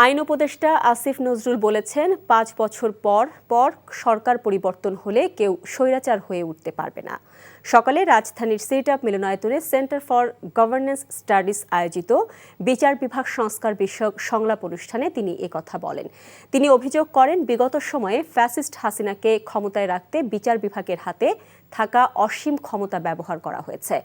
আইন উপদেষ্টা আসিফ নজরুল বলেছেন, ৫ বছর পর পর সরকার পরিবর্তন হলে কেউ স্বৈরাচার হয়ে উঠতে পারবে না। সকালে রাজধানীর সিটআপ মিলনায়তনে সেন্টার ফর গভর্নেন্স স্টাডিজ আয়োজিত বিচার বিভাগ সংস্কার বিষয়ক সংলাপ অনুষ্ঠানে তিনি একথা বলেন। তিনি অভিযোগ করেন, বিগত সময়ে ফ্যাসিস্ট হাসিনাকে ক্ষমতায় রাখতে বিচার বিভাগের হাতে থাকা অসীম ক্ষমতা ব্যবহার করা হয়েছে।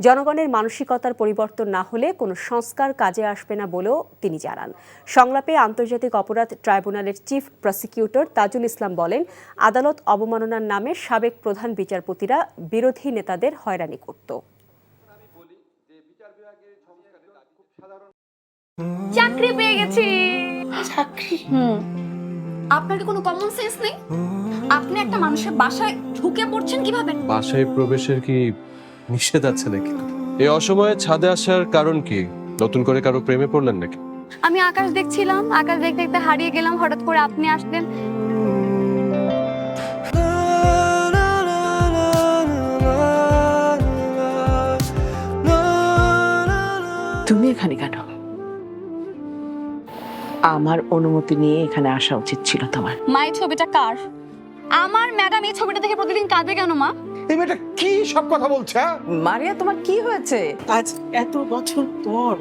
জনগণের মানসিকতার পরিবর্তন না হলে কোনো সংস্কার কাজে আসবে না বলেও তিনি জানান। সংলাপে আন্তর্জাতিক অপরাধ ট্রাইব্যুনালের চিফ প্রসিকিউটর তাজুল ইসলাম বলেন, আদালত অবমাননার নামে সাবেক প্রধান বিচারপতিরা বিরোধী নেতাদের হয়রানি করত। চাকরি পেয়ে গেছি। চাকরি? আপনার কি কোনো কমন সেন্স নেই? আপনি একটা মানুষের বাসায় ঢুকে পড়ছেন কিভাবে? বাসায় প্রবেশের কি নিষেধ আছে নাকি? এই অসময়ে ছাদে আসার কারণ কি? নতুন করে কারো প্রেমে পড়লেন নাকি? আমি আকাশ দেখছিলাম, আকাশ দেখতে দেখতে হারিয়ে গেলাম, হঠাৎ করে আপনি আসলেন। তুমি এখানে কেন? আমার অনুমতি নিয়ে এখানে আসা উচিত ছিল তোমার। মা, এই ছবিটা কার? আমার ম্যাডাম এই ছবিটা দেখে প্রতিদিন কাঁদে কেন মা? এই মেয়েটা কি সব কথা বলছে? মারিয়া, তোমার কি হয়েছে? আজ এত বছর পর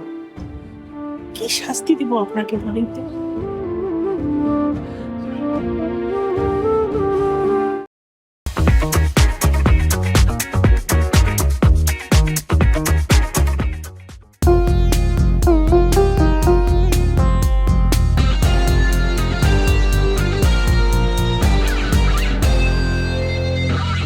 কি শাস্তি দিব আপনাকে বলেন তো?